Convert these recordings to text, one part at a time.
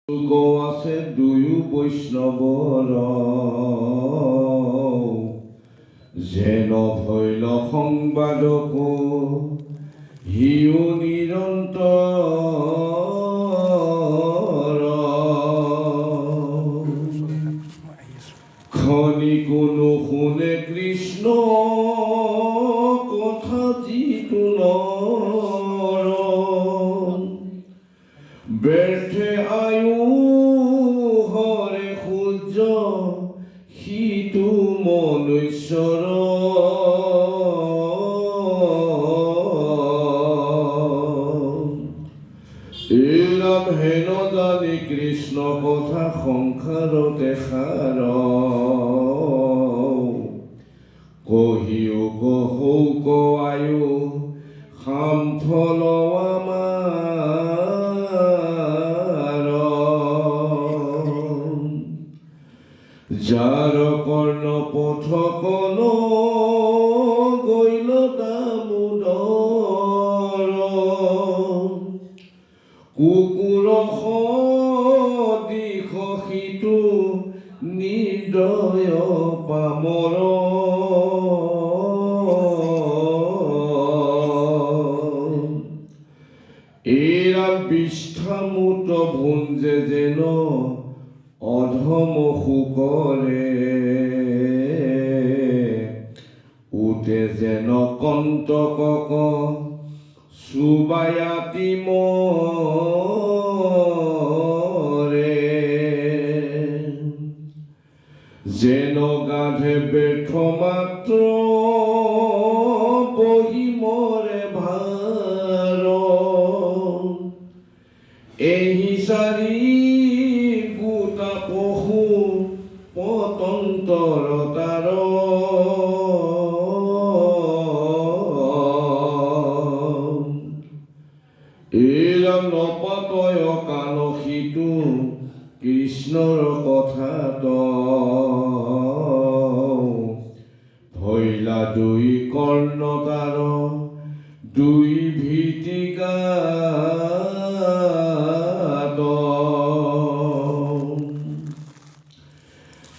যুগ আছে দুয়ো বৈষ্ণৱৰ যেন ভৈল সংবাদক হিও নিৰন্তৰ খনিকো নুশুনে কৃষ্ণ কথা যিটো নৰ ব্যৰ্থে আয়ু হৰে সূৰ্য সিটো মনুষ্যৰ এৰাম হেন জানি কৃষ্ণ কথা সংসাৰতে সাৰ কহিও কহৌ আয়ু খাম ফল আমাৰ যাৰ কৰ্ণ পথ কন গৈল দামোদৰ কুকুৰ দিশ সিটো নিৰ্দয় পামৰ এৰাম বিষ্ঠামূত ভুঞ্জে যেন অধম শুকৰে উঠে যেন কণ্টকক চুবায়াতি মৰে যেন গাধে ব্যৰ্থ মাত্ৰ বহি মৰে ভাৰ এই চাৰি গোটা পশু পতন্তৰ এৰাম নপাতয় কাণ সিটো কৃষ্ণৰ কথাত ভৈলা দুই কৰ্ণ তাৰ দুই ভীতিগাত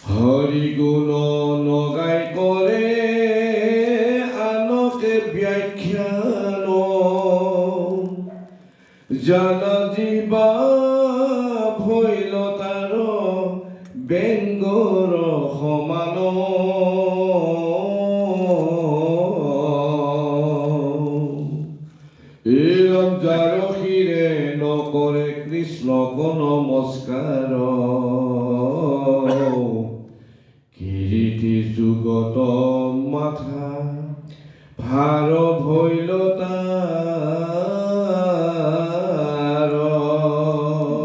হৰি গুণ নগাই কৰে আনকে ব্যাখ্যান জানা জীৱা ভৈল তাৰ ব্যংগৰ সমান এৰাম যাৰ শিৰে নকৰে কৃষ্ণক নমস্কাৰ কিৰীতি যুগত মাথা ভাৰ ভৈল তাৰ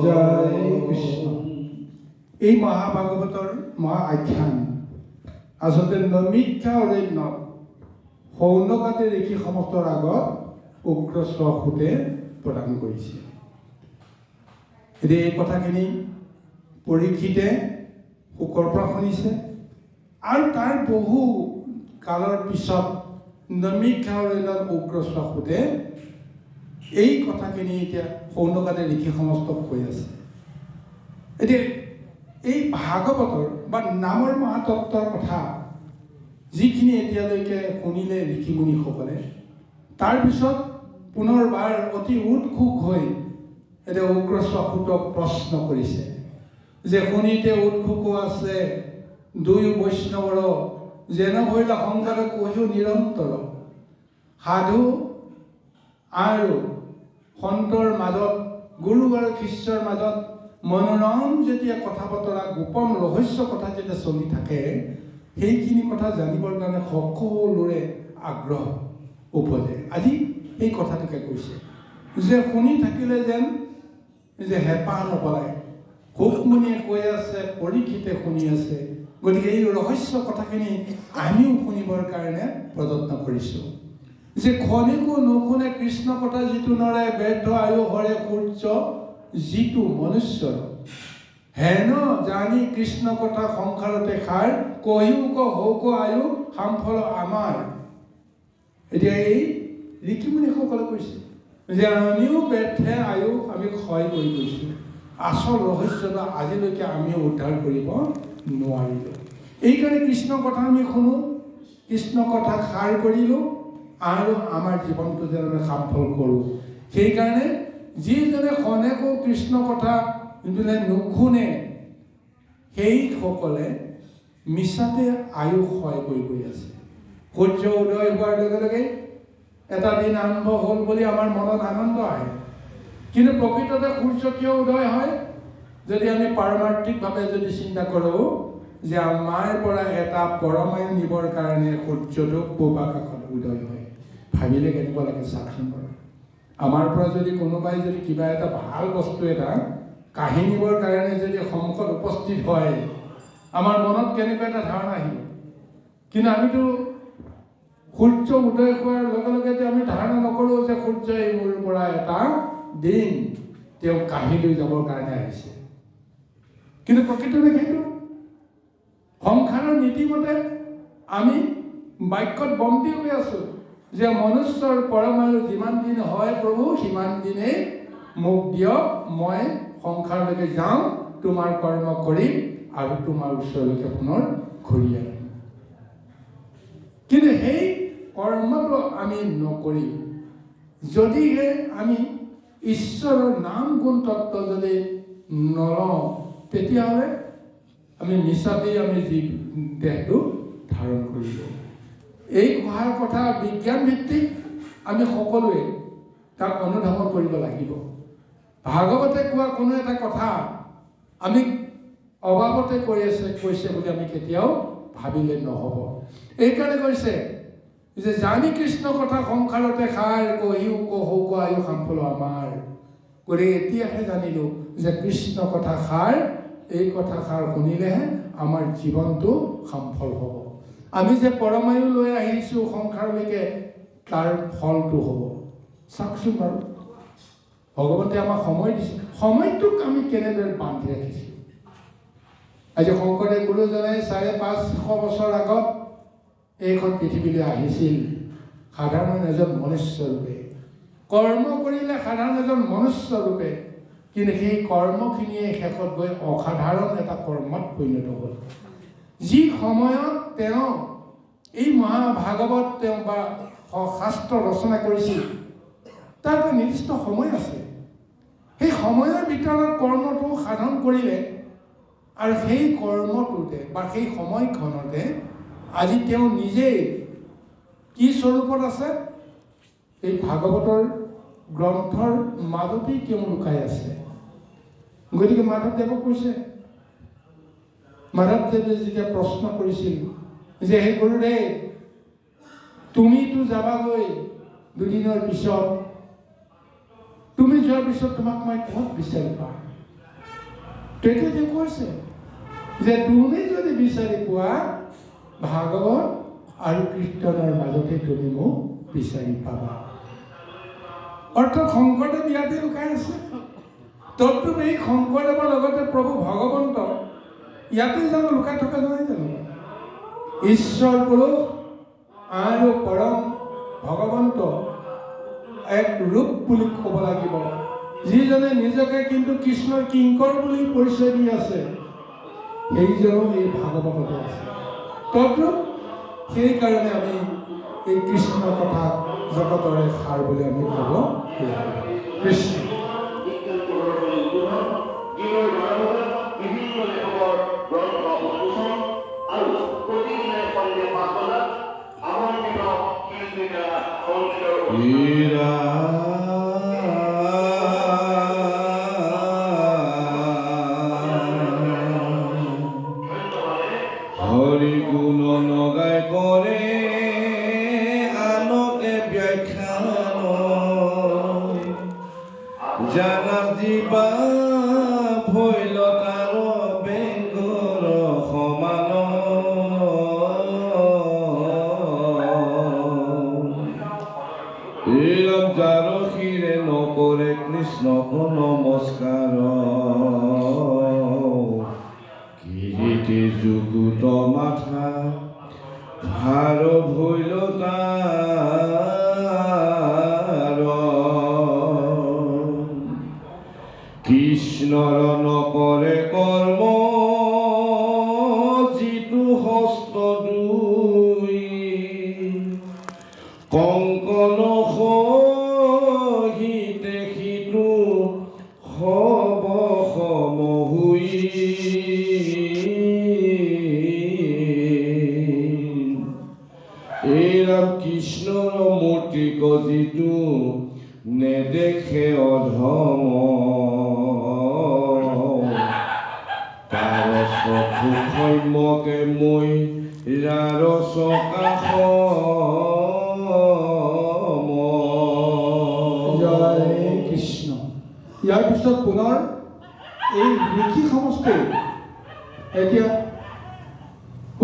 জয় কৃষ্ণ। এই মহাভাগৱতৰ মহা আখ্যান আচলতে নমিক্ষা অৰণ্যত শৌনকাতে ঋষি সমস্তৰ আগত উগ্ৰশ্বাসুতে প্ৰদান কৰিছে। এতিয়া এই কথাখিনি পৰীক্ষিতে শুকৰ পৰা শুনিছে আৰু তাৰ বহু কালৰ পিছত নমিক্ষা অৰণ্যত উগ্ৰশ্বাসুতে এই কথাখিনি এতিয়া শৌনকাতে ঋষি সমস্তক কৈ আছে। এতিয়া এই ভাগৱতৰ বা নামৰ মহাতত্বৰ কথা যিখিনি এতিয়ালৈকে শুনিলে ঋষিমুনিসকলে তাৰপিছত পুনৰবাৰ অতি উৎসুক হৈ এতিয়া উগ্ৰশ্বাসুতক প্ৰশ্ন কৰিছে যে শুনিতে উৎসুক আছে দুই বৈষ্ণৱৰ যেন ভৈল সংসাৰ কহিও নিৰন্তৰ সাধু আৰু সন্তৰ মাজত গুৰু আৰু শিষ্যৰ মাজত মনোৰম যেতিয়া কথা বতৰা গোপন ৰহস্য কথা যেতিয়া চলি থাকে সেইখিনি কথা জানিবৰ কাৰণে সকলোৰে আগ্ৰহ উপজে। আজি এই কথাটোকে কৈছে যে শুনি থাকিলে যেন যে হেঁপাহ নপলায়। শুকমুনিয়ে কৈ আছে, পৰীক্ষিতে শুনি আছে, গতিকে এই ৰহস্য কথাখিনি আমিও শুনিবৰ কাৰণে প্ৰযত্ন কৰিছোঁ যে খনিকো নুশুনে কৃষ্ণ কথা যিটো নৰে ব্যৰ্থ আয়ু হৰে সূৰ্য যিটো মনুষ্যৰ হেন জানি কৃষ্ণ কথা সংসাৰতে সাৰ কহিও কহৌক আয়ু সামফল আমাৰ। এতিয়া এই ঋষিমুনিসকলে কৈছে যে আমিও ব্যৰ্থে আয়ু আমি ক্ষয় কৰি গৈছোঁ আচল ৰহস্যটো আজিলৈকে আমি উদ্ধাৰ কৰিব নোৱাৰিলোঁ। এইকাৰণে কৃষ্ণ কথা আমি শুনো, কৃষ্ণ কথা সাৰ কৰিলোঁ আৰু আমাৰ জীৱনটো যেন আমি সফল কৰোঁ। সেইকাৰণে যিজনে খনেকো কৃষ্ণ কথা যোনে নুশুনে সেইসকলে মিছাতে আয়ুস ক্ষয় কৰি গৈ আছে। সূৰ্য উদয় হোৱাৰ লগে লগে এটা দিন আৰম্ভ হ'ল বুলি আমাৰ মনত আনন্দ আহে, কিন্তু প্ৰকৃততে সূৰ্য কিয় উদয় হয়? যদি আমি পাৰমাৰ্থিকভাৱে যদি চিন্তা কৰোঁ যে আমাৰ পৰা এটা পৰমায়ু নিবৰ কাৰণে সূৰ্যটো পূব আকাশত উদয় হয়, ভাবিলে কেনেকুৱা লাগে চাওকচোন বাৰু। আমাৰ পৰা যদি কোনোবাই যদি কিবা এটা ভাল বস্তু এটা কাঢ়ি নিবৰ কাৰণে যদি সন্মুখত উপস্থিত হয়, আমাৰ মনত কেনেকুৱা এটা ধাৰণা আহিব। কিন্তু আমিতো সূৰ্য উদয় হোৱাৰ লগে লগে আমি ধাৰণা নকৰোঁ যে সূৰ্যই মোৰ পৰা এটা দিন তেওঁ কাঢ়ি লৈ যাবৰ কাৰণে আহিছে। কিন্তু প্ৰকৃততে সেইটো সংসাৰৰ নীতিমতে আমি বাক্যত বন্দী হৈ আছোঁ যে মনুষ্যৰ পৰমায়ু যিমান দিন হয় প্ৰভু সিমান দিনেই মোক দিয়ক, মই সংসাৰলৈকে যাওঁ, তোমাৰ কৰ্ম কৰিম আৰু তোমাৰ ওচৰলৈকে পুনৰ ঘূৰি আহিম। কিন্তু সেই কৰ্মটো আমি নকৰি যদিহে আমি ঈশ্বৰৰ নাম গুণ তত্ত্ব যদি নলওঁ, তেতিয়াহ'লে আমি মিছাতেই আমি দেহটো ধাৰণ কৰিলোঁ। এই কথাৰ কথা বিজ্ঞান ভিত্তিক আমি সকলোৱে তাক অনুধাৱন কৰিব লাগিব। ভাগৱতে কোৱা কোনো এটা কথা আমি অবাবতে কৈছে বুলি আমি কেতিয়াও ভাবিলে নহ'ব। এইকাৰণে কৈছে যে জানি কৃষ্ণ কথা সংসাৰতে সাৰ কহিও কহৌক আয়ু সাম্ফল আমাৰ। গতিকে এতিয়াহে জানিলোঁ যে কৃষ্ণ কথা সাৰ, এই কথা সাৰ শুনিলেহে আমাৰ জীৱনটো সফল হ'ব। আমি যে পৰমায়ু লৈ আহিছোঁ সংসাৰলৈকে, তাৰ ফলটো হ'ব। চাওকচোন বাৰু, ভগৱন্তে আমাক সময় দিছে, সময়টোক আমি কেনেদৰে বান্ধি ৰাখিছোঁ। আজি শংকৰদেৱ গুৰুজনাই ৫৫০ বছৰ আগত এইখন পৃথিৱীলৈ আহিছিল সাধাৰণ এজন মনুষ্য ৰূপে, কৰ্ম কৰিলে সাধাৰণ এজন মনুষ্য ৰূপে, কিন্তু সেই কৰ্মখিনিয়ে শেষত গৈ অসাধাৰণ এটা কৰ্মত পৰিণত হ'ল। যি সময়ত তেওঁ এই মহাভাগৱত তেওঁ বা শাস্ত্ৰ ৰচনা কৰিছিল, তাৰ এটা নিৰ্দিষ্ট সময় আছে। সেই সময়ৰ ভিতৰত কৰ্মটো সাধন কৰিলে আৰু সেই কৰ্মটোতে বা সেই সময়খনতে আজি তেওঁ নিজেই কি স্বৰূপত আছে, এই ভাগৱতৰ গ্ৰন্থৰ মাজতেই তেওঁ লুকাই আছে। গতিকে মাধৱদেৱক কৈছে, মাধৱদেৱে যেতিয়া প্ৰশ্ন কৰিছিল যে হে গুৰুদেৱ, তুমিতো যাবাগৈ দুদিনৰ পিছত, তুমি যোৱাৰ পিছত তোমাক মই ক'ত বিচাৰি পাম? তেতিয়া তেওঁ কৈছে যে তুমি যদি বিচাৰি পোৱা ভাগৱত আৰু কীৰ্তনৰ মাজতে তুমি মোক বিচাৰি পাবা। অৰ্থাৎ শংকৰদেৱ ইয়াতে লুকাই আছে। তদ্ৰূপ এই শংকৰদেৱৰ লগতে প্ৰভু ভগৱন্ত ইয়াতে জানো লুকাই থকা নহয় জানো? ঈশ্বৰ পুৰুষ আৰু পৰম ভগৱন্ত এক ৰূপ বুলি ক'ব লাগিব, যিজনে নিজকে কিন্তু কৃষ্ণৰ কিংকৰ বুলি পৰিচয় দি আছে, সেইজনো এই ভাগৱততে আছে। তদ্ৰূপ সেইকাৰণে আমি এই কৃষ্ণ কথা জগতৰে সাৰ বুলি আমি ক'ব কৃষ্ণ। হৰি গুণ নগাই কৰে আনকে ব্যাখ্যান, জানা দিবা ভৈলতাৰ বেংগৰ সমান, জাৰসিৰে নকৰে কৃষ্ণক নমস্কাৰ, কিৰীটে যুগুত মাথা ভাৰ ভৈলতাৰ, কৃষ্ণৰ নকৰে কৰ্ম যিটো হস্ত দুই কংকন সহিতে সিটো হব সমহুই এৰা কৃষ্ণৰ মূৰ্তিক যিটো নেদেখে অধম তাৰ চকু সম্যকে মই ৰাৰ চকাশ জয় কৃষ্ণ। ইয়াৰ পিছত পুনৰ এই ঋষি সমষ্টি এতিয়া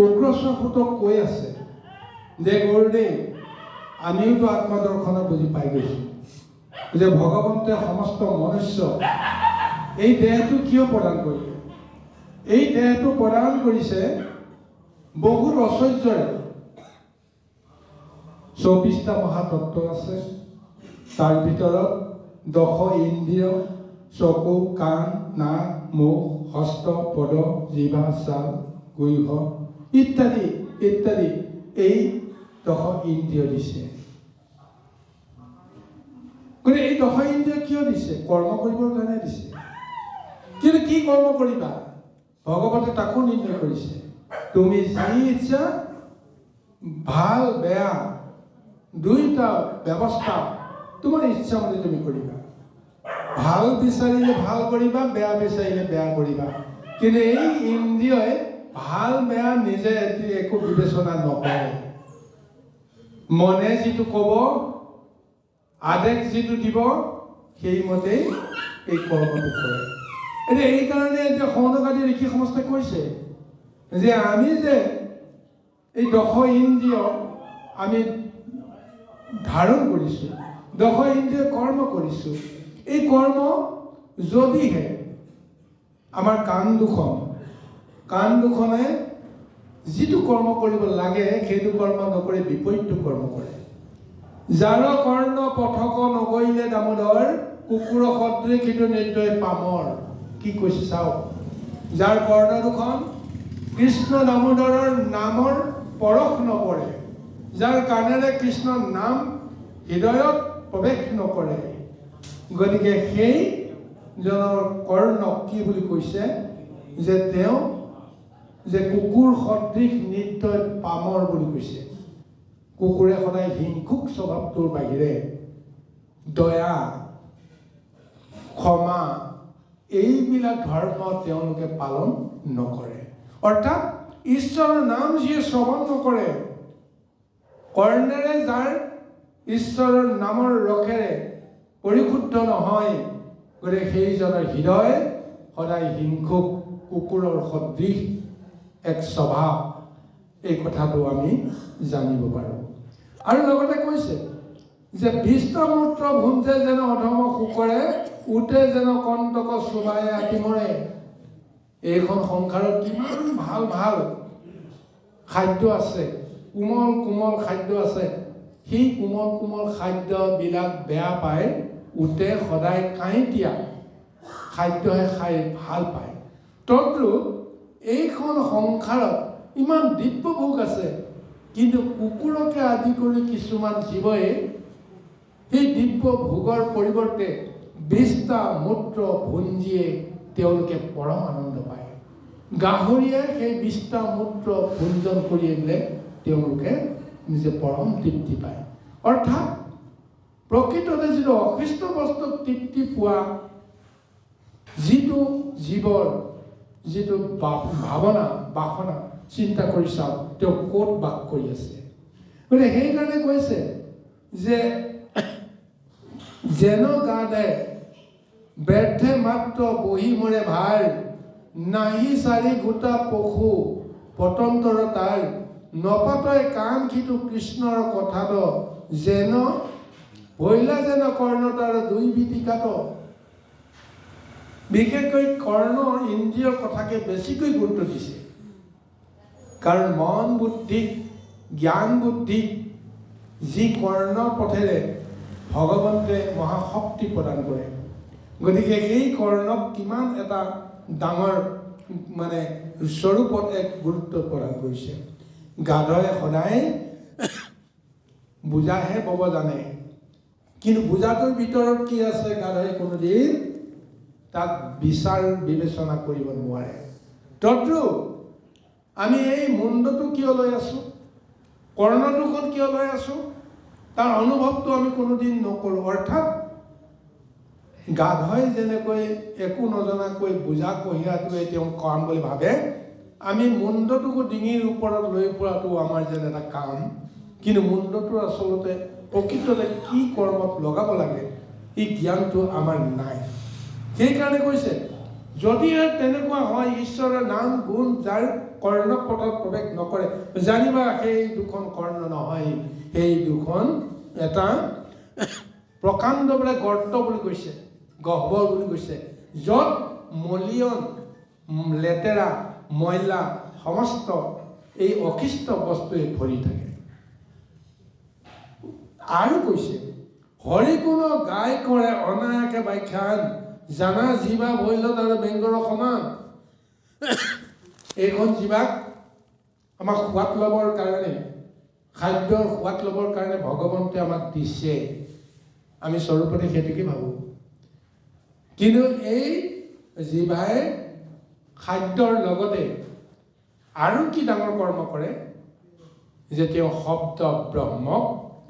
উগ্ৰশ্বাসুতক কৈ আছে যে গুৰুদেৱ আমিওতো আত্মদৰ্শন বুজি পাই গৈছোঁ যে ভগৱন্তে সমস্ত মনুষ্য এই দেহটো কিয় প্ৰদান কৰিলে। এই দেহটো প্ৰদান কৰিছে বহুত ঐশ্বৰ্যৰে। 24টা মহাতত্ত্ব আছে, তাৰ ভিতৰত 10 ইন্দ্ৰিয়, চকু, কাণ, নাক, মুখ, হস্ত, পদ, জিভা, ছাল, গুহ ইত্যাদি ইত্যাদি এই 10 ইন্দ্ৰিয় দিছে। গতিকে এই 10 ইন্দ্ৰিয় কিয় দিছে? কৰ্ম কৰিবৰ কাৰণে দিছে। কিন্তু কি কৰ্ম কৰিবা ভগৱতে তাকো নিৰ্ণয় কৰিছে। তুমি যি ইচ্ছা ভাল বেয়া দুইটা ব্যৱস্থা তোমাৰ ইচ্ছা মতে তুমি কৰিবা। ভাল বিচাৰিলে ভাল কৰিবা, বেয়া বিচাৰিলে বেয়া কৰিবা। কিন্তু এই ইন্দ্ৰিয়ই ভাল বেয়া নিজে একো বিবেচনা নকৰে। মনে যিটো ক'ব, আদেশ যিটো দিব, সেইমতেই এই কৰ্মটো কৰে। এতিয়া এই কাৰণে এতিয়া সৌনকাদি ঋষি সমষ্টিয়ে কৈছে যে আমি যে এই 10 ইন্দ্ৰিয় আমি ধাৰণ কৰিছোঁ, 10 ইন্দ্ৰিয় কৰ্ম কৰিছোঁ। এই কৰ্ম যদিহে আমাৰ কাণ দুখনে যিটো কৰ্ম কৰিব লাগে সেইটো কৰ্ম নকৰি বিপৰীতটো কৰ্ম কৰে। যাৰ কৰ্ণ পথক নগৈলে দামোদৰ কুকুৰ সদৃশ সিটো নিৰ্দয় পামৰ। কি কৈছে চাওক, যাৰ কৰ্ণ দুখন কৃষ্ণ দামোদৰৰ নামৰ পৰশ নপৰে, যাৰ কাণেৰে কৃষ্ণৰ নাম হৃদয়ত প্ৰৱেশ নকৰে, গতিকে সেইজনৰ কৰ্ণক কি বুলি কৈছে যে তেওঁ যে কুকুৰ সদৃশ নিৰ্দয় পামৰ বুলি কৈছে। কুকুৰে সদায় হিংসুক স্বভাৱটোৰ বাহিৰে দয়া ক্ষমা এইবিলাক ধৰ্ম তেওঁলোকে পালন নকৰে। অৰ্থাৎ ঈশ্বৰৰ নাম যিয়ে শ্ৰৱণ নকৰে, কৰ্ণেৰে যাৰ ঈশ্বৰৰ নামৰ ৰসেৰে পৰিশুদ্ধ নহয়, গতিকে সেইজনৰ হৃদয় সদায় হিংসুক কুকুৰৰ সদৃশ এক স্বভাৱ। এই কথাটো আমি জানিব পাৰোঁ। আৰু লগতে কৈছে যে বিষ্ণমূত্ৰ ভুঞ্জে যেন অধম শুকৰে, উঠে যেন কণ্টক চোবাই আতিমৰে। এইখন সংসাৰত কিমান ভাল ভাল খাদ্য আছে, কোমল কোমল খাদ্য আছে। সেই কোমল কোমল খাদ্যবিলাক বেয়া পাই উঠে সদায় কাঁইটীয়া খাদ্যহে খাই ভাল পায়। তদ্ৰূপ এইখন সংসাৰত ইমান দিব্য ভোগ আছে, কিন্তু কুকুৰকে আদি কৰি কিছুমান জীৱই সেই দিব্য ভোগৰ পৰিৱৰ্তে বিষ্টা মূত্ৰ ভুঞ্জিয়ে তেওঁলোকে পৰম আনন্দ পায়। গাহৰিয়ে সেই বিষ্টা মূত্ৰ ভুঞ্জন কৰি বোলে তেওঁলোকে নিজে পৰম তৃপ্তি পায়। অৰ্থাৎ প্ৰকৃততে যিটো অকৃষ্ট বস্তুক তৃপ্তি পোৱা যিটো জীৱৰ যিটো ভাৱনা বাসনা চিন্তা কৰি চাওক তেওঁ ক'ত বাস কৰি আছে। গতিকে সেইকাৰণে কৈছে যে যেন গাদে ব্যৰ্থে মাত্ৰ বহি মৰে ভাৰ, নাহি চাৰি গোটা পশু পতন্তৰ তাৰ, নপাতয় কাণ সিটো কৃষ্ণৰ কথাত, যেন ভৈলা যেন কৰ্ণ তাৰ দুই বিতিকাত। বিশেষকৈ কৰ্ণ ইন্দ্ৰিয়ৰ কথাকে বেছিকৈ গুৰুত্ব দিছে, কাৰণ মন বুদ্ধিক জ্ঞান বুদ্ধিক যি কৰ্ণৰ পথেৰে ভগৱন্তে মহাশক্তি প্ৰদান কৰে, গতিকে সেই কৰ্ণক কিমান এটা ডাঙৰ মানে স্বৰূপত এক গুৰুত্ব প্ৰদান কৰিছে। গাধয়ে সদায় বোজাহে বব জানে, কিন্তু বোজাটোৰ ভিতৰত কি আছে গাধয়ে কোনোদিন তাক বিচাৰ বিবেচনা কৰিব নোৱাৰে। তদ্ৰুপ আমি এই মুণ্ডটো কিয় লৈ আছো, কৰ্ণদোষত কিয় লৈ আছো, তাৰ অনুভৱটো আমি কোনোদিন নকৰোঁ। অৰ্থাৎ গাধই যেনেকৈ একো নজনাকৈ বোজা কঢ়িয়াটোৱে তেওঁ কাম বুলি ভাবে, আমি মুণ্ডটোকো ডিঙিৰ ওপৰত লৈ ফুৰাটো আমাৰ যেন এটা কাম, কিন্তু মুণ্ডটো আচলতে প্ৰকৃততে কি কৰ্মত লগাব লাগে এই জ্ঞানটো আমাৰ নাই। সেইকাৰণে কৈছে যদিহে তেনেকুৱা হয়, ঈশ্বৰৰ নাম গুণ যাৰ কৰ্ণপথত প্ৰৱেশ নকৰে, জানিবা সেই দুখন কৰ্ণ নহয়, সেই দুখন এটা প্ৰকাণ্ড বোলে গৰ্ত বুলি কৈছে, গহ্বৰ বুলি কৈছে, য'ত মলিয়ন লেতেৰা ময়লা সমস্ত এই অখিষ্ট বস্তুৱে ভৰি থাকে। আৰু কৈছে হৰিগুণ গাই কৰে অনায়াকে ব্যাখ্যান, জানা জীৱা ভৈলত আৰু বেংগৰ সমান। এইখন জীৱাক আমাক সোৱাদ ল'বৰ কাৰণে, খাদ্যৰ সোৱাদ ল'বৰ কাৰণে ভগৱন্তে আমাক দিছে, আমি স্বৰূপতে সেইটোকে ভাবোঁ। কিন্তু এই জিভাই খাদ্যৰ লগতে আৰু কি ডাঙৰ কৰ্ম কৰে যে তেওঁ শব্দ ব্ৰহ্মক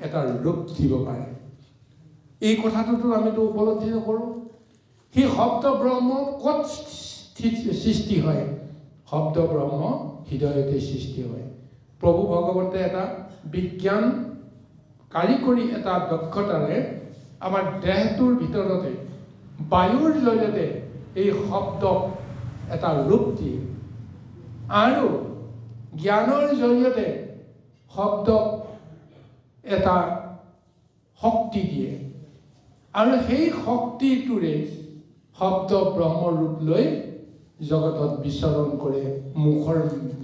এটা ৰূপ দিব পাৰে। এই কথাটোতো আমিতো উপলব্ধি নকৰোঁ। সেই শব্দ ব্ৰহ্ম ক'ত সৃষ্টি হয়? শব্দ ব্ৰহ্ম হৃদয়তে সৃষ্টি হয়। প্ৰভু ভগৱন্তে এটা বিজ্ঞান কাৰিকৰী এটা দক্ষতাৰে আমাৰ দেহটোৰ ভিতৰতে বায়ুৰ জৰিয়তে এই শব্দক এটা ৰূপ দিয়ে আৰু জ্ঞানৰ জৰিয়তে শব্দক এটা শক্তি দিয়ে, আৰু সেই শক্তিটোৰে শব্দ ব্ৰহ্ম ৰূপ লৈ জগতত বিচৰণ কৰে। মুখৰ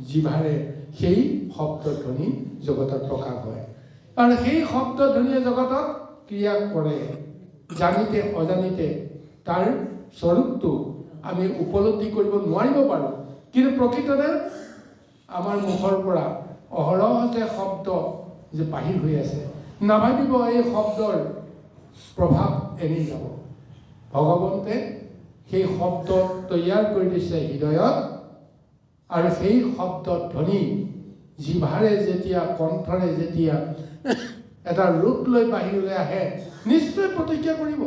জিভাৰে সেই শব্দ ধ্বনি জগতত প্ৰকাশ হয়, আৰু সেই শব্দ ধ্বনিয়ে জগতত ক্ৰিয়া কৰে। জানিতে অজানিতে তাৰ স্বৰূপটো আমি উপলব্ধি কৰিব নোৱাৰিব পাৰোঁ, কিন্তু প্ৰকৃততে আমাৰ মুখৰ পৰা অহৰহ যে শব্দ যে বাহিৰ হৈ আছে, নাভাবিব এই শব্দৰ প্ৰভাৱ এৰি যাব। ভগৱন্তে সেই শব্দ তৈয়াৰ কৰি দিছে হৃদয়ত, আৰু সেই শব্দ ধ্বনি জিভাৰে যেতিয়া কণ্ঠৰে যেতিয়া এটা ৰূপ লৈ বাহিৰলৈ আহে, নিশ্চয় প্ৰতিক্ৰিয়া কৰিব।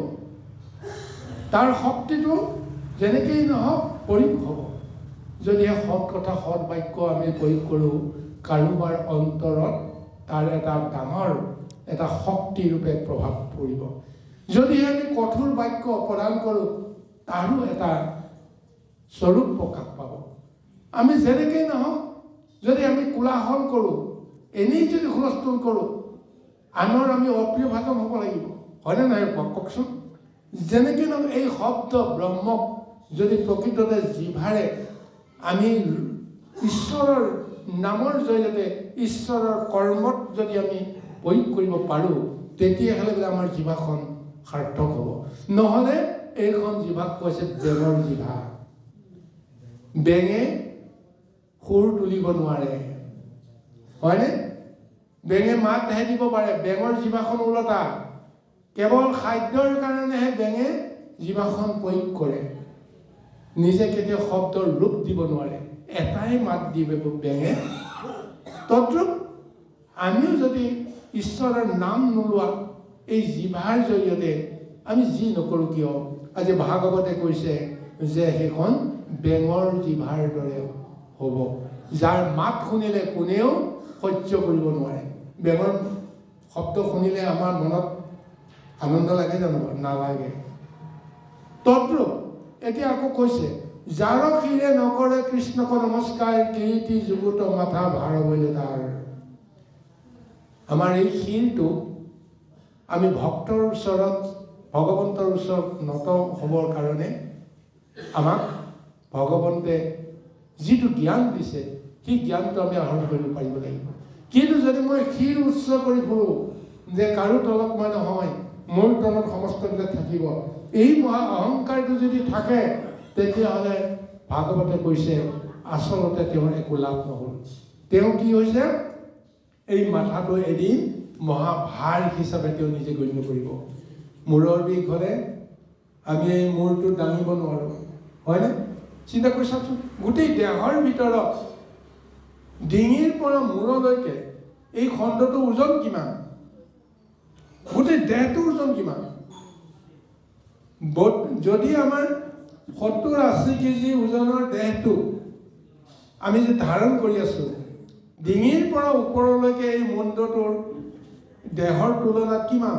তাৰ শক্তিটো যেনেকেই নহওক প্ৰয়োগ হ'ব। যদিহে সৎ কথা সৎ বাক্য আমি প্ৰয়োগ কৰোঁ, কাৰোবাৰ অন্তৰত তাৰ এটা ডাঙৰ এটা শক্তিৰূপে প্ৰভাৱ পৰিব। যদিহে আমি কঠোৰ বাক্য প্ৰদান কৰোঁ, তাৰো এটা স্বৰূপ প্ৰকাশ পাব। আমি যেনেকেই নহওক, যদি আমি কোলাহল কৰোঁ, এনেই যদি হুলস্থুল কৰোঁ, আনৰ আমি অপ্ৰিয় ভাষণ হ'ব লাগিব, হয়নে নহয় কওকচোন? যেনেকে নহওক এই শব্দ ব্ৰহ্মক যদি প্ৰকৃততে জিভাৰে আমি ঈশ্বৰৰ নামৰ জৰিয়তে ঈশ্বৰৰ কৰ্মত যদি আমি প্ৰয়োগ কৰিব পাৰোঁ, তেতিয়াহ'লে বোলে আমাৰ জিভাখন সাৰ্থক হ'ব। নহ'লে এইখন জিভাক কৈছে বেঙৰ জিভা। বেঙে সুৰ তুলিব নোৱাৰে, হয়নে? বেঙে মাতহে দিব পাৰে, বেঙৰ জিভাখন ওলটা। কেৱল খাদ্যৰ কাৰণেহে বেঙে জিভাখন প্ৰয়োগ কৰে, নিজে কেতিয়াও শব্দৰ ৰূপ দিব নোৱাৰে, এটাই মাত দিব বেঙে। তদ্ৰুপ আমিও যদি ঈশ্বৰৰ নাম নোলোৱা এই জিভাৰ জৰিয়তে আমি যি নকৰোঁ কিয়, আজি ভাগৱতে কৈছে যে সেইখন বেঙৰ জিভাৰ দৰে হ'ব, যাৰ মাত শুনিলে কোনেও সহ্য কৰিব নোৱাৰে। বেঙৰ শব্দ শুনিলে আমাৰ মনত আনন্দ লাগে জানো? নালাগে। তদ্ৰুপ এতিয়া আকৌ কৈছে যাৰ শিৰে নকৰে কৃষ্ণক নমস্কাৰ, কীৰ্তি যুগুত মাথা ভাৰ বলে তাৰ। আমাৰ এই শিৰটো আমি ভক্তৰ ওচৰত, ভগৱন্তৰ ওচৰত নত হ'বৰ কাৰণে আমাক ভগৱন্তে যিটো জ্ঞান দিছে, সেই জ্ঞানটো আমি আহৰণ কৰিব পাৰিব লাগিব। কিন্তু যদি মই শিৰ উচ্চ কৰি ফুৰোঁ যে কাৰো তলত মই নহয়, মোৰ তলত সমস্তবিলাক থাকিব, এই মহা অহংকাৰটো যদি থাকে, তেতিয়াহ'লে ভাগৱতে কৈছে আচলতে তেওঁৰ একো লাভ নহ'ল। তেওঁ কি হৈছে, এই মাথাটো এদিন মহাভাৰ হিচাপে তেওঁ নিজে গণ্য কৰিব। মূৰৰ বিষ হ'লে আমি এই মূৰটো দাঙিব নোৱাৰোঁ, হয়নে? চিন্তা কৰি চাওকচোন, গোটেই দেহৰ ভিতৰত ডিঙিৰ পৰা মূৰলৈকে এই খণ্ডটোৰ ওজন কিমান? গোটেই দেহটোৰ ওজন কিমান? যদি আমাৰ 70-80 কেজি ওজনৰ দেহটো আমি যে ধাৰণ কৰি আছো, ডিঙিৰ পৰা ওপৰলৈকে এই মুণ্ডটোৰ দেহৰ তুলনাত কিমান?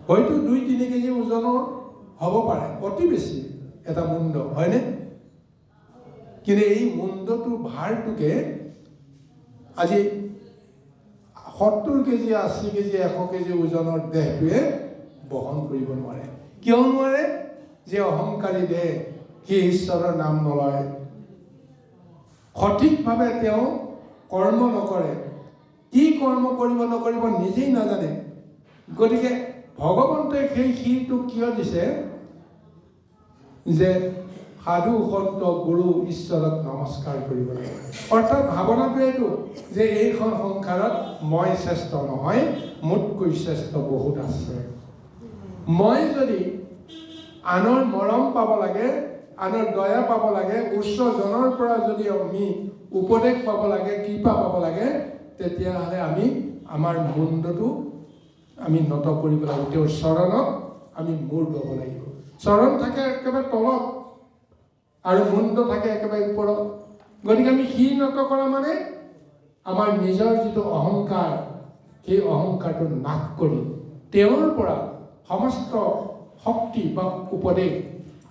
হয়তো 2-3 কেজি ওজনৰ হ'ব পাৰে, অতি বেছি এটা মুণ্ড, হয়নে? কিন্তু এই মুণ্ডটোৰ ভাৰটোকে আজি 70 কেজি, 80 কেজি, 100 কেজি ওজনৰ দেহটোৱে বহন কৰিব নোৱাৰে। কিয় নোৱাৰে? যে অহংকাৰী দেহ, সি ঈশ্বৰৰ নাম নলয়, সঠিকভাৱে তেওঁ কৰ্ম নকৰে, কি কৰ্ম কৰিব নকৰিব নিজেই নাজানে। গতিকে ভগৱন্তই সেই শিৰটো কিয় দিছে? যে সাধু সন্ত গুৰু ঈশ্বৰক নমস্কাৰ কৰিব লাগে। অৰ্থাৎ ভাৱনাটো এইটো যে এইখন সংসাৰত মই শ্ৰেষ্ঠ নহয়, মোতকৈ শ্ৰেষ্ঠ বহুত আছে। মই যদি আনৰ মৰম পাব লাগে, আনৰ দয়া পাব লাগে, উচ্চজনৰ পৰা যদি আমি উপদেশ পাব লাগে, কৃপা পাব লাগে, তেতিয়াহ'লে আমি আমাৰ মুণ্ডটো আমি নত কৰিব লাগিব। তেওঁৰ চৰণত আমি মূৰ ল'ব লাগিব। চৰণ থাকে একেবাৰে তলত আৰু মুণ্ড থাকে একেবাৰে ওপৰত। গতিকে আমি শিৰ নত কৰা মানে আমাৰ নিজৰ যিটো অহংকাৰ, সেই অহংকাৰটো নাশ কৰি তেওঁৰ পৰা সমস্ত শক্তি বা উপদেশ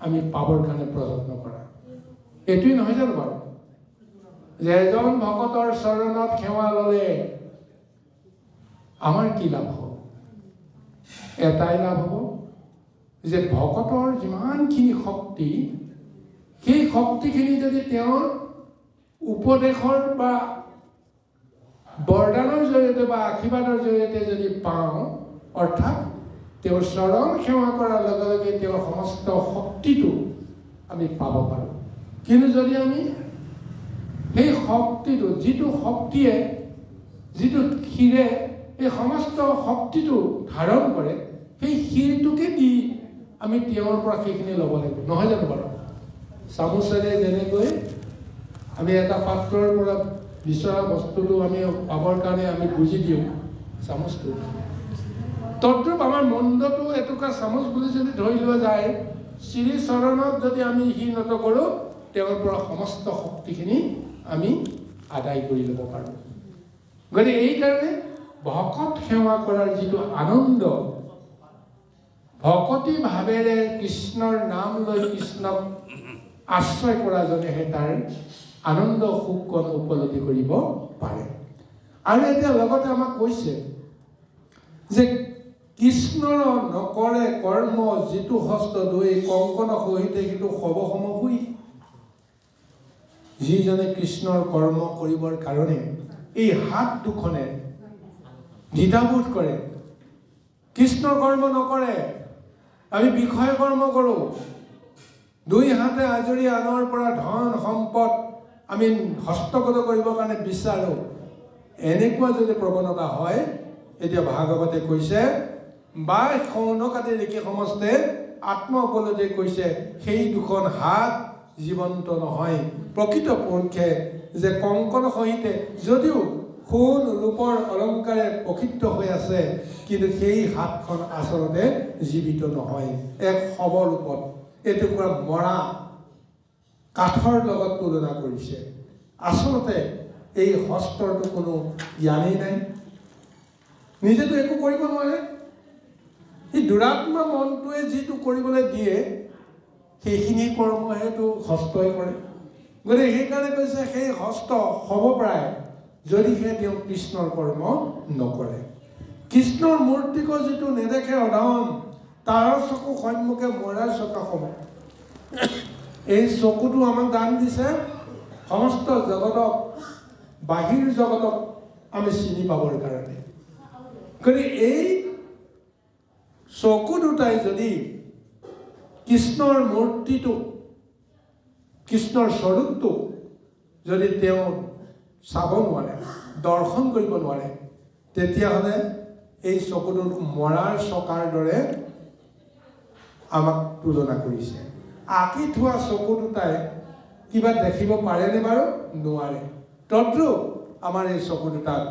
আমি পাবৰ কাৰণে প্ৰযত্ন কৰা। এইটোৱেই নহয় জানো বাৰু? যে এজন ভকতৰ চৰণত সেৱা ল'লে আমাৰ কি লাভ হ'ব? এটাই লাভ হ'ব যে ভকতৰ যিমানখিনি শক্তি, সেই শক্তিখিনি যদি তেওঁৰ উপদেশৰ বা বৰদানৰ জৰিয়তে বা আশীৰ্বাদৰ জৰিয়তে যদি পাওঁ, অৰ্থাৎ তেওঁৰ চৰণ সেৱা কৰাৰ লগে লগে তেওঁৰ সমস্ত শক্তিটো আমি পাব পাৰোঁ। কিন্তু যদি আমি সেই শক্তিটো, যিটো শক্তিয়ে, যিটো শিৰে এই সমস্ত শক্তিটো ধাৰণ কৰে, সেই শিৰটোকে দি আমি তেওঁৰ পৰা সেইখিনি ল'ব লাগিব, নহয় জানো বাৰু? চামুচেৰে যেনেকৈ আমি এটা পাত্ৰৰ পৰা বিচৰা বস্তুটো আমি পাবৰ কাৰণে আমি বুজি দিওঁ চামুচটো, তদ্ৰূপ আমাৰ মুণ্ডটো এটুকুৰা চামুচ বুলি যদি ধৰি লোৱা যায়, শ্ৰী চৰণত যদি আমি শিৰ নত কৰোঁ, তেওঁৰ পৰা সমস্ত শক্তিখিনি আমি আদায় কৰি ল'ব পাৰোঁ। গতিকে এইকাৰণে ভকত সেৱা কৰাৰ যিটো আনন্দ, ভকতি ভাৱেৰে কৃষ্ণৰ নাম লৈ কৃষ্ণক আশ্ৰয় কৰাজনেহে তাৰ আনন্দ সুখ উপলব্ধি কৰিব পাৰে। আৰু এতিয়া লগতে আমাক কৈছে যে কৃষ্ণৰ নকৰে কৰ্ম যিটো হস্ত দুই, কংকন সহিতে সিটো সবসম হুই। যিজনে কৃষ্ণৰ কৰ্ম কৰিবৰ কাৰণে এই হাত দুখনে দ্বিধাবোধ কৰে, কৃষ্ণৰ কৰ্ম নকৰে, আমি বিষয় কৰ্ম কৰোঁ, দুই হাতে আজৰি আনৰ পৰা ধন সম্পদ আমি হস্তগত কৰিবৰ কাৰণে বিচাৰোঁ, এনেকুৱা যদি প্ৰৱণতা হয়, এতিয়া ভাগৱতে কৈছে বা শৌনকাতে ঋষি সমস্তে আত্ম উপলব্ধি কৈছে, সেই দুখন হাত জীৱন্ত নহয়। প্ৰকৃত পক্ষে যে কংকন সহিতে যদিও সোণ ৰূপৰ অলংকাৰে প্ৰসিদ্ধ হৈ আছে, কিন্তু সেই হাতখন আচলতে জীৱিত নহয়, এক শৱৰূপত এটুকুৰা মৰা কাঠৰ লগত তুলনা কৰিছে। আচলতে এই হস্তৰটো কোনো জ্ঞানেই নাই, নিজেতো একো কৰিব নোৱাৰে। এই দুৰাত্মা মনটোৱে যিটো কৰিবলৈ দিয়ে, সেইখিনি কৰ্মহেতো হস্তই কৰে। গতিকে সেইকাৰণে কৈছে সেই হস্ত সৰ্বপ্ৰায় যদিহে তেওঁ কৃষ্ণৰ কৰ্ম নকৰে। কৃষ্ণৰ মূৰ্তিকো যিটো নেদেখে অধম, তাৰ চকু সন্মুখে মৰাৰ চকা সম। এই চকুটো আমাক দান দিছে সমস্ত জগতক, বাহিৰ জগতক আমি চিনি পাবৰ কাৰণে। গতিকে এই চকু দুটাই যদি কৃষ্ণৰ মূৰ্তিটো কৃষ্ণৰ স্বৰূপটো যদি তেওঁ চাব নোৱাৰে, দৰ্শন কৰিব নোৱাৰে, তেতিয়াহ'লে এই চকুটোৰ মৰাৰ চকাৰ দৰে আমাক তুলনা কৰিছে। আঁকি থোৱা চকু দুটাই কিবা দেখিব পাৰেনে বাৰু? নোৱাৰে। তদ্ৰূপ আমাৰ এই চকু দুটাক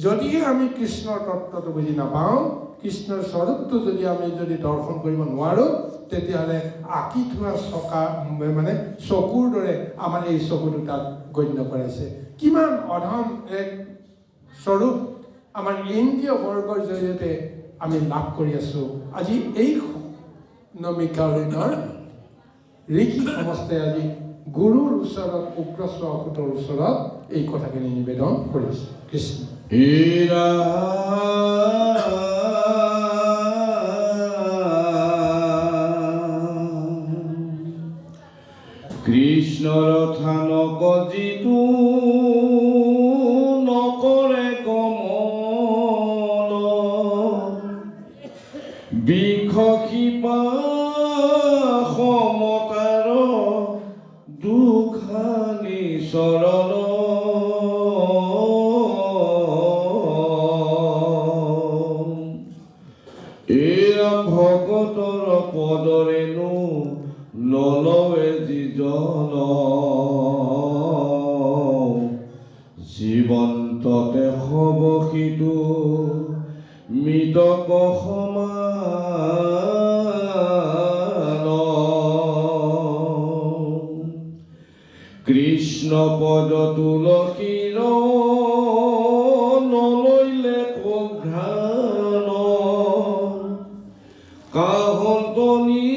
যদিহে আমি কৃষ্ণৰ তত্ত্বটো বুজি নাপাওঁ, কৃষ্ণৰ স্বৰূপটো যদি আমি দৰ্শন কৰিব নোৱাৰোঁ, তেতিয়াহ'লে আঁকি থোৱা চকুৰ দৰে আমাৰ এই চকু দুটাক গণ্য কৰাইছে। কিমান অধম এক স্বৰূপ আমাৰ ইন্দ্ৰিয় বৰ্গৰ জৰিয়তে আমি লাভ কৰি আছোঁ। আজি এই নমিকাৰণ্যৰ ঋষি সমস্তে আজি গুৰুৰ ওচৰত উগ্ৰশ্ব অসুতৰ ওচৰত এই কথাখিনি নিবেদন কৰিছে। কৃষ্ণ কৃষ্ণৰ থানক যিটো নকৰে গমন, বিখসিপা সমতাৰ দুখানি চৰণ, এয়া ভকতৰ পদৰেনো নলৱে যিজন, জীৱন্ততে সবসিতো মৃতক সমান। কৃষ্ণ পদ তুলসীৰ নলৈলে ঘ্ৰাণ, কাহন্তনি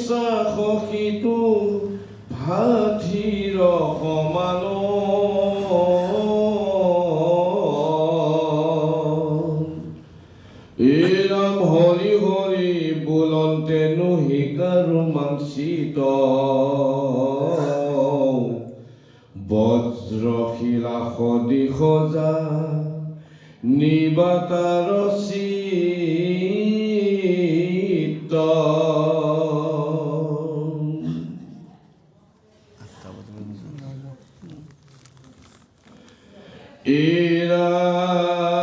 সাহসিতো ভাথিৰ সমান, এৰাম হৰি হৰি বোলন্তেনো হিকাৰো মাংসিত, বজ্ৰশিলা সদি সজা নিবাতাৰ চিত্ত।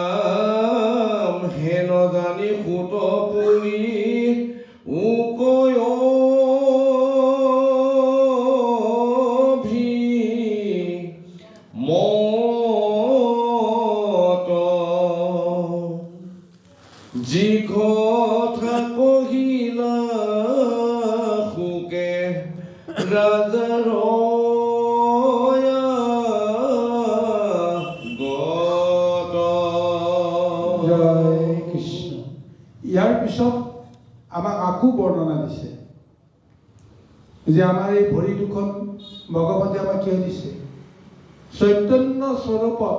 এৰাম হেন জানি সুত পুনি উকয় মত, যি কথা কহিলা সুকে ৰাজাৰ ইয়াৰ পিছত আমাক আকৌ বৰ্ণনা দিছে যে আমাৰ এই ভৰি দুখন ভগৱতে আমাক কিয় দিছে? চৈতন্য স্বৰূপত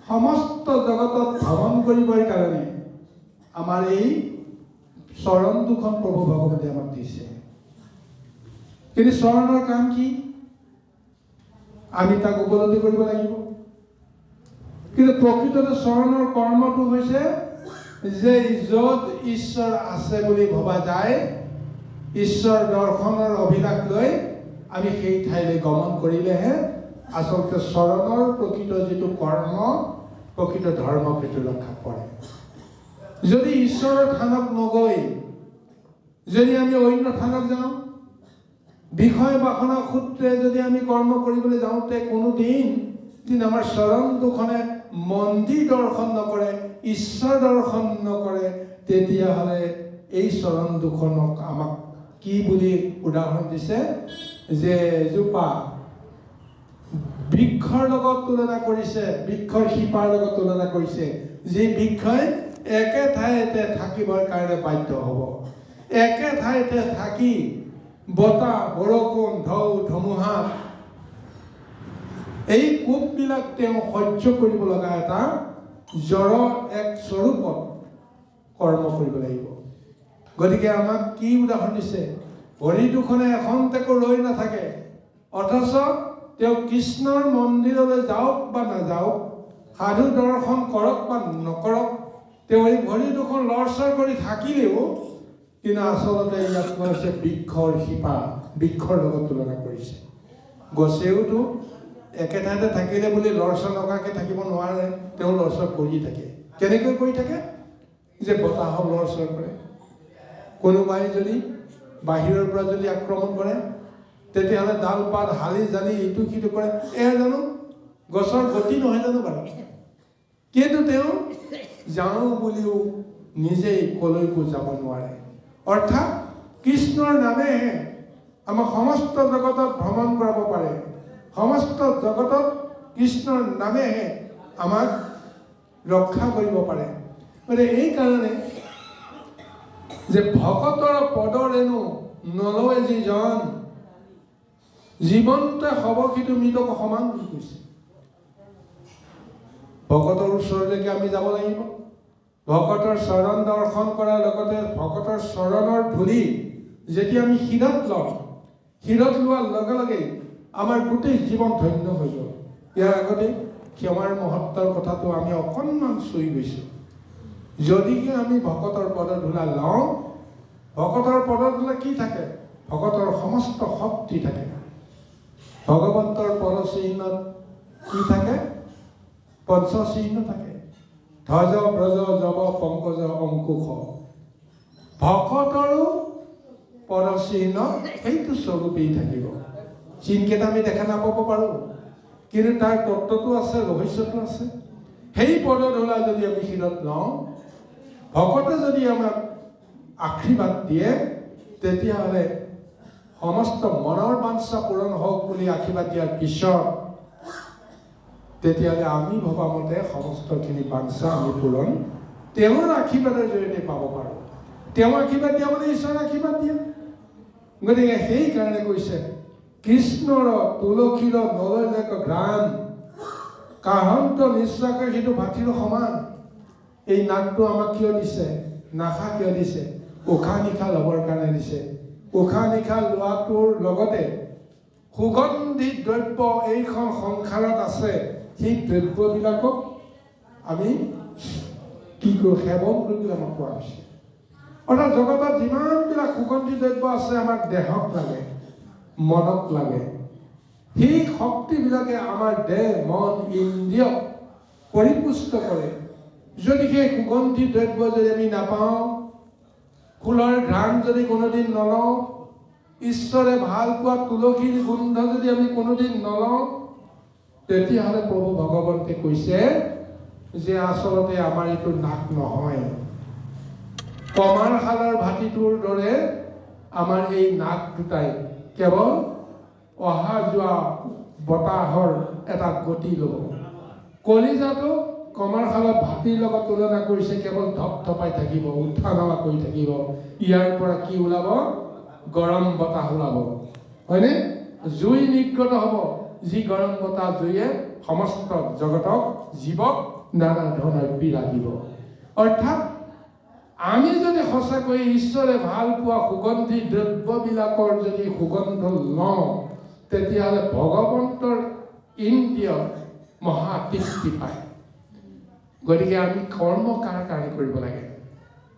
সমস্ত জগতত ভ্ৰমণ কৰিবৰ কাৰণে আমাৰ এই চৰণ দুখন প্ৰভু ভগৱতে আমাক দিছে। কিন্তু চৰণৰ কাম কি? আমি তাক উপলব্ধি কৰিব লাগিব। কিন্তু প্ৰকৃততে চৰণৰ কৰ্মটো হৈছে যে য'ত ঈশ্বৰ আছে বুলি ভবা যায়, ঈশ্বৰ দৰ্শনৰ অভিলাষ লৈ আমি সেই ঠাইলৈ গমন কৰিলেহে আচলতে চৰণৰ প্ৰকৃত যিটো কৰ্ম, প্ৰকৃত ধৰ্ম সেইটো ৰক্ষা পৰে। যদি ঈশ্বৰৰ থানক নগৈ যদি আমি অন্য থানক যাওঁ, বিষয় বাসনা সূত্ৰে যদি আমি কৰ্ম কৰিবলৈ যাওঁতে কোনোদিন আমাৰ চৰণ দুখনে মন্দিৰ দৰ্শন নকৰে, ঈশ্বৰ দৰ্শন নকৰে, তেতিয়াহ'লে এই চৰণ দুখনক আমাক কি বুলি উদাহৰণ দিছে? যে এজোপা বৃক্ষৰ লগত তুলনা কৰিছে, বৃক্ষৰ শিপাৰ লগত তুলনা কৰিছে, যি বৃক্ষই একে ঠাইতে থাকিবৰ কাৰণে বাধ্য হ'ব। একে ঠাইতে থাকি বতাহ, বৰষুণ, ঢৌ ধুমুহা এই কোববিলাক তেওঁ সহ্য কৰিব লগা এটা জড় এক স্বৰূপত কৰ্ম কৰিব লাগিব। গতিকে আমাক কি উদাহৰণ দিছে? ভৰি দুখনে এখন্তেকো ৰৈ নাথাকে, অথচ তেওঁ কৃষ্ণৰ মন্দিৰলৈ যাওক বা নাযাওক, সাধু দৰ্শন কৰক বা নকৰক, তেওঁ এই ভৰি দুখন লৰচৰ কৰি থাকিলেও কিন্তু আচলতে ইয়াত কৈছে বৃক্ষৰ শিপা বৃক্ষৰ লগত তুলনা কৰিছে। গছেওতো একে ঠাইতে থাকিলে বুলি লৰচৰ লগাকৈ থাকিব নোৱাৰে, তেওঁ লৰচৰ কৰি থাকে। কেনেকৈ কৰি থাকে? যে বতাহক লৰচৰ কৰে। কোনোবাই যদি বাহিৰৰ পৰা যদি আক্ৰমণ কৰে, তেতিয়াহ'লে ডাল পাত হালি জালি ইটো সিটো কৰে। এয়া জানো গছৰ গতি নহয় জানো বাৰু? কিন্তু তেওঁ যাওঁ বুলিও নিজেই কলৈকো যাব নোৱাৰে। অৰ্থাৎ কৃষ্ণৰ নামেহে আমাক সমস্ত জগতত ভ্ৰমণ কৰাব পাৰে। সমস্ত জগতত কৃষ্ণৰ নামেহে আমাক ৰক্ষা কৰিব পাৰে। গতিকে এইকাৰণে যে ভকতৰ পদৰেণু নলয় যিজন, জীৱন্তে হবকিতো মৃতক সমান বুলি কৈছে। ভকতৰ ওচৰলৈকে আমি যাব লাগিব। ভকতৰ চৰণ দৰ্শন কৰাৰ লগতে ভকতৰ চৰণৰ ধূলি যেতিয়া আমি শিৰত লওঁ, শিৰত লোৱাৰ লগে লগে আমাৰ গোটেই জীৱন ধন্য হৈ গ'ল। ইয়াৰ আগতে ক্ষমাৰ মহত্বৰ কথাটো আমি অকণমান চুই গৈছোঁ। যদিহে আমি ভকতৰ পদধূলা লওঁ, ভকতৰ পদধূলা কি থাকে? ভকতৰ সমস্ত শক্তি থাকে। ভগৱন্তৰ পদচিহ্নত কি থাকে? পঞ্চচিহ্ন থাকে। ধ্বজ ব্ৰজ জব পংকজ অংকুশ। ভকতৰো পদচিহ্ন সেইটো স্বৰূপেই থাকিব। চিহ্নকেইটা আমি দেখা নাপাব পাৰোঁ, কিন্তু তাৰ তত্ত্বটো আছে, ৰহস্যটো আছে। সেই পদধূলা যদি আমি শিৰত লওঁ, ভকতে যদি আমাক আশীৰ্বাদ দিয়ে, তেতিয়াহ'লে সমস্ত মনৰ বাঞ্ছা পূৰণ হওক বুলি আশীৰ্বাদ দিয়াৰ পিছত তেতিয়াহ'লে আমি ভবা মতে সমস্তখিনি বাঞ্ছা আমি পূৰণ তেওঁৰ আশীৰ্বাদৰ জৰিয়তে পাব পাৰোঁ। তেওঁ আশীৰ্বাদ দিয়া মানে ঈশ্বৰৰ আশীৰ্বাদ দিয়ে। গতিকে সেইকাৰণে কৈছে কৃষ্ণৰ তুলসীৰ নলয় ঘ্ৰাণ, কাহন্ত নিশ্বাসে সেইটো ভাটিৰ সমান। এই নাকটো আমাক কিয় দিছে? নাসা কিয় দিছে? উশাহ নিশাহ ল'বৰ কাৰণে দিছে। উশাহ নিশাহ লোৱাটোৰ লগতে সুগন্ধি দ্ৰব্য এইখন সংসাৰত আছে, সেই দ্ৰব্যবিলাকক আমি কি কৰোঁ? সেৱন কৰিবলৈ আমাক কোৱা হৈছে। অৰ্থাৎ জগতত যিমানবিলাক সুগন্ধি দ্ৰব্য আছে আমাক দেহক লাগে, মনক লাগে। সেই শক্তিবিলাকে আমাৰ দেহ মন ইন্দ্ৰিয়ক পৰিপুষ্ট কৰে। যদি সেই সুগন্ধি দ্ৰব্য যদি আমি নাপাওঁ, ফুলৰ ঘ্ৰাণ যদি কোনোদিন নলওঁ, ঈশ্বৰে ভাল পোৱা তুলসীৰ গোন্ধ যদি আমি কোনোদিন নলওঁ, তেতিয়াহ'লে প্ৰভু ভগৱন্তে কৈছে যে আচলতে আমাৰ এইটো নাক নহয়। কমাৰ শালৰ ভাটিটোৰ দৰে আমাৰ এই নাক দুটাই কেৱল অহা যোৱা বতাহৰ এটা গতি ল'ব। কলিজাটো কমাৰ শালৰ ভাটিৰ লগত তুলনা কৰিছে, কেৱল ধপধপাই থাকিব, উঠা নমা কৰি থাকিব। ইয়াৰ পৰা কি ওলাব? গৰম বতাহ ওলাব, হয়নে? জুই নিৰ্গত হ'ব, যি গৰম বতাহ জুয়ে সমস্ত জগতক জীৱক নানা ধৰণৰ পীড়া দিব। অৰ্থাৎ আমি যদি সঁচাকৈ ঈশ্বৰে ভাল পোৱা সুগন্ধি দ্ৰব্যবিলাকৰ যদি সুগন্ধ লওঁ, তেতিয়াহ'লে ভগৱন্তৰ ইন্দ্ৰিয় মহা তৃপ্তি পায়। গতিকে আমি কৰ্ম কাৰ কাৰণে কৰিব লাগে?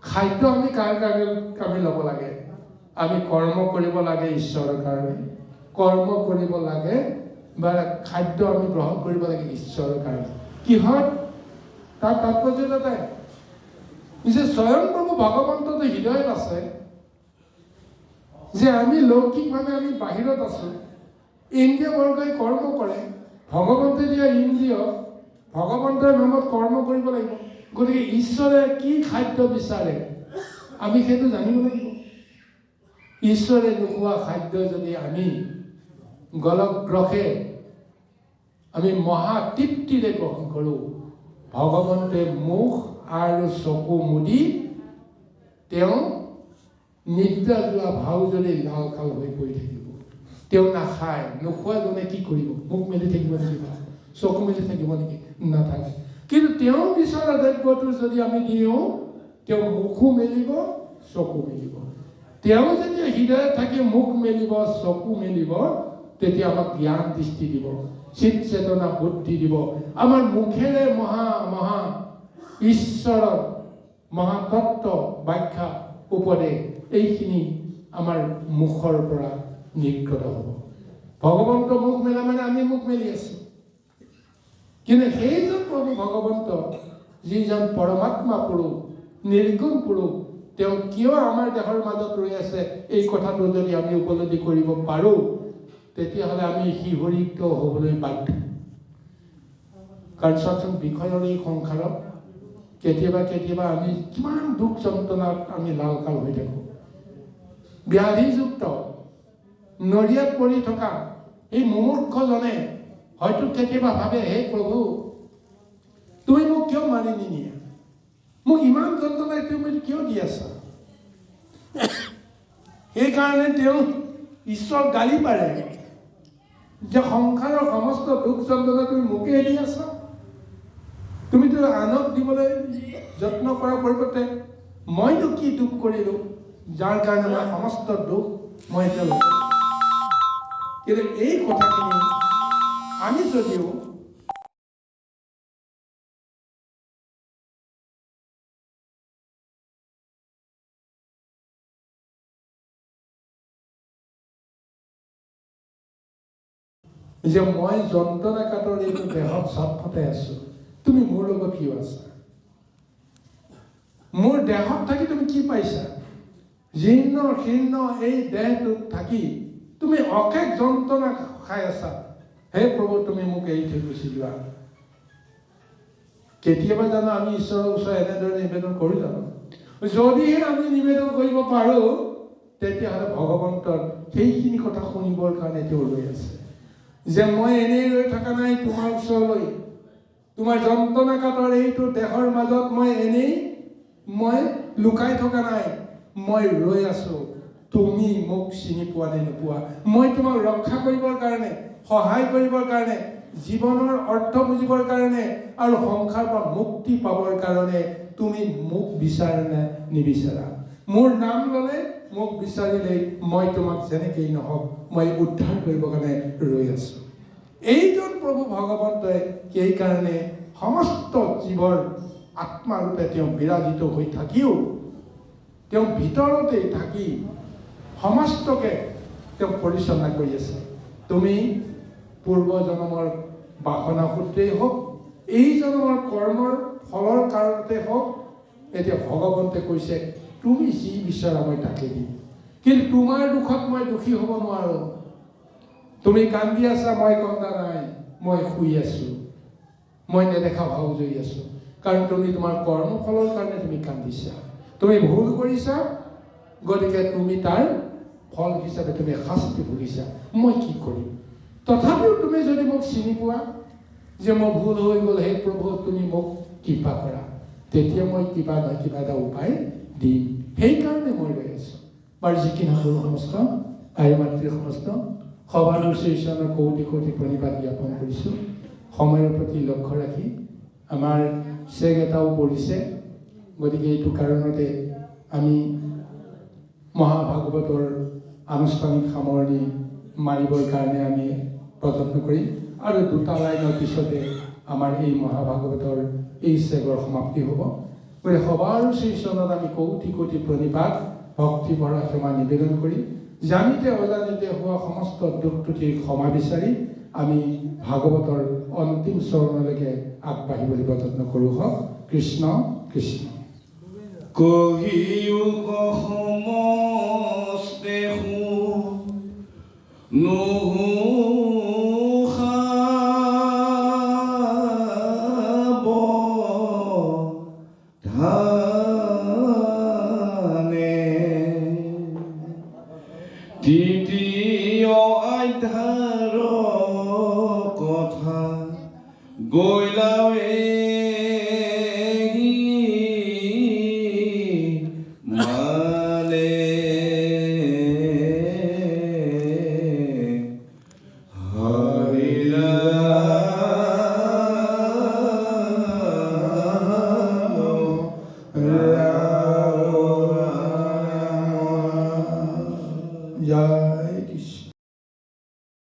খাদ্য আমি কাৰ কাৰণে আমি ল'ব লাগে? আমি কৰ্ম কৰিব লাগে ঈশ্বৰৰ কাৰণে। কৰ্ম কৰিব লাগে বা খাদ্য আমি গ্ৰহণ কৰিব লাগে ঈশ্বৰৰ কাৰণে। কিহত? তাৰ তাৎপৰ্যতা নাই যে স্বয়ং প্ৰভু ভগৱন্তটো হৃদয়ত আছে, যে আমি লৌকিকভাৱে আমি বাহিৰত আছো, ইন্দ্ৰিয় বৰ্গই কৰ্ম কৰে। ভগৱন্তে দিয়া ইন্দ্ৰিয় ভগৱন্তৰ নামত কৰ্ম কৰিব লাগিব। গতিকে ঈশ্বৰে কি খাদ্য বিচাৰে আমি সেইটো জানিব লাগিব। ঈশ্বৰে নোখোৱা খাদ্য যদি আমি গলগ্ৰহে আমি মহা তৃপ্তিৰে গ্ৰহণ কৰোঁ, ভগৱন্তে মুখ আৰু চকু মুদি তেওঁ নিদ্ৰা যোৱা ভাও যদি লাল কাল হৈ পৰি থাকিব। তেওঁ নাখায়। নোখোৱাজনে কি কৰিব? মুখ মেলি থাকিব নেকি? চকু মেলি থাকিব নেকি? নাথাকে। কিন্তু তেওঁ বিচৰা দ্ৰব্যটো যদি আমি দিওঁ, তেওঁ মুখো মেলিব, চকু মেলিব। তেওঁ যেতিয়া হৃদয়ত থাকি মুখ মেলিব, চকু মেলিব, তেতিয়া আমাক জ্ঞান দৃষ্টি দিব, চিত চেতনা বুদ্ধি দিব। আমাৰ মুখেৰে মহা মহা ঈশ্বৰৰ মহাতত্ব ব্যাখ্যা উপদেশ এইখিনি আমাৰ মুখৰ পৰা নিকৃত হ'ব। ভগৱন্ত মুখ মেলা মানে আমি মুখ মেলি আছোঁ। কিন্তু সেইজন প্ৰভু ভগৱন্ত যিজন পৰমাত্মা পুৰুষ, নিৰ্গুণ পুৰুষ, তেওঁ কিয় আমাৰ দেহৰ মাজত ৰৈ আছে, এই কথাটো যদি আমি উপলব্ধি কৰিব পাৰোঁ, তেতিয়াহ'লে আমি শিহৰিত হ'বলৈ বাধ্য। কাৰণ চাওকচোন, বিষয়ৰ এই সংসাৰত কেতিয়াবা আমি কিমান দুখ যন্ত্ৰণাত আমি লালকাল হৈ থাকোঁ। ব্যাধিযুক্ত নৰিয়াত পৰি থকা এই মুমূৰ্ষজনে হয়তো কেতিয়াবা ভাবে, হে প্ৰভু, তুমি মোক কিয় মাৰি নিনিয়া? মোক ইমান যন্ত্ৰণাই তুমি কিয় দি আছা? সেইকাৰণে তেওঁ ঈশ্বৰ গালি পাৰে যে সংসাৰৰ সমস্ত দুখ যন্ত্ৰণা তুমি মোকে দি আছা। তুমিতো আনক দিবলৈ যত্ন কৰাৰ পৰিৱৰ্তে মইতো কি দুখ কৰিলোঁ, যাৰ কাৰণে মই সমস্ত দুখ মই এতিয়া লৈছোঁ। কিন্তু এই কথাখিনি আমি যদিও যে মই যন্ত্ৰণা কাতৰ এইটো দেহত চাপতে আছো, তুমি মোৰ লগত কিয় আছা? মোৰ দেহত থাকি তুমি কি পাইছা? জীৰ্ণ শীৰ্ণ এই দেহটোত থাকি তুমি অশেষ যন্ত্ৰণা খাই আছা। হে প্ৰভু, তুমি মোক এৰি থৈ গুচি যোৱা। কেতিয়াবা জানো আমি ঈশ্বৰৰ ওচৰত এনেদৰে নিবেদন কৰোঁ জানো? যদিহে আমি নিবেদন কৰিব পাৰোঁ, তেতিয়াহ'লে ভগৱন্তৰ সেইখিনি কথা শুনিবৰ কাৰণে তেওঁ ৰৈ আছে। যে মই এনেই ৰৈ থকা নাই তোমাৰ ওচৰলৈ, তোমাৰ যন্ত্ৰণা কাতৰ এইটো দেহৰ মাজত মই এনেই লুকাই থকা নাই, মই ৰৈ আছো। তুমি মোক চিনি পোৱা নে নোপোৱা? মই তোমাক ৰক্ষা কৰিবৰ কাৰণে, সহায় কৰিবৰ কাৰণে, জীৱনৰ অৰ্থ বুজিবৰ কাৰণে আৰু সংসাৰৰ পৰা মুক্তি পাবৰ কাৰণে তুমি মোক বিচাৰা নে নিবিচাৰা? মোৰ নাম ল'লে, মোক বিচাৰিলেই মই তোমাক যেনেকেই নহওক মই উদ্ধাৰ কৰিবৰ কাৰণে ৰৈ আছো। এইজন প্ৰভু ভগৱন্তই সেইকাৰণে সমস্ত জীৱৰ আত্মাৰূপে তেওঁ বিৰাজিত হৈ থাকিও, তেওঁ ভিতৰতে থাকি সমস্তকে তেওঁ পৰিচালনা কৰি আছে। তুমি পূৰ্ব জন্মৰ বাসনা সূত্ৰেই হওক, এই জন্মৰ কৰ্মৰ ফলৰ কাৰণতে হওক, এতিয়া ভগৱন্তে কৈছে তুমি যি বিচাৰা মই তাকে দিম। কিন্তু তোমাৰ দুখত মই দুখী হ'ব নোৱাৰো। তুমি কান্দি আছা, মই কন্দা নাই, মই শুই আছো, মই নেদেখা ভাও জুৰি আছো। কাৰণ তুমি তোমাৰ কৰ্মফলৰ কাৰণে তুমি কান্দিছা, তুমি ভুল কৰিছা, গতিকে তুমি তাৰ ফল হিচাপে তুমি শাস্তি ভুগিছা। মই কি কৰিম? তথাপিও তুমি যদি মোক চিনি পোৱা যে মই ভুল হৈ গ'ল, হে প্ৰভু তুমি মোক কৃপা কৰা, তেতিয়া মই কিবা নহয় কিবা এটা উপায় দিম। সেইকাৰণে মই ৰৈ আছো। বাৰু যি কি নহওক সমস্ত আই মাতৃ সমস্ত সবাৰ শ্ৰীচৰণৰ কৌটি কৌটি প্ৰণিপাত জ্ঞাপন কৰিছোঁ। সময়ৰ প্ৰতি লক্ষ্য ৰাখি আমাৰ চেগ এটাও পৰিছে, গতিকে এইটো কাৰণতে আমি মহাভাগৱতৰ আনুষ্ঠানিক সামৰণি মাৰিবৰ কাৰণে আমি প্ৰযত্ন কৰিম। আৰু দুটা লাইনৰ পিছতে আমাৰ এই মহাভাগৱতৰ এই চেগৰ সমাপ্তি হ'ব। গতিকে সবাৰ শ্ৰীচৰণত আমি কৌটি কৌটি প্ৰণিপাত ভক্তি ভৰা ক্ষমা নিবেদন কৰি জানিতে অজানিতে হোৱা সমস্ত দুখ ত্ৰুটিৰ ক্ষমা বিচাৰি আমি ভাগৱতৰ অন্তিম চৰণলৈকে আগবাঢ়িবলৈ যত্ন কৰোঁ। হওক কৃষ্ণ কৃষ্ণ। কহিয়ুগ সমস্তেহু নুহুষাব ধানে। তৃতীয় অধ্যায়ৰ কথা গৈলাৱে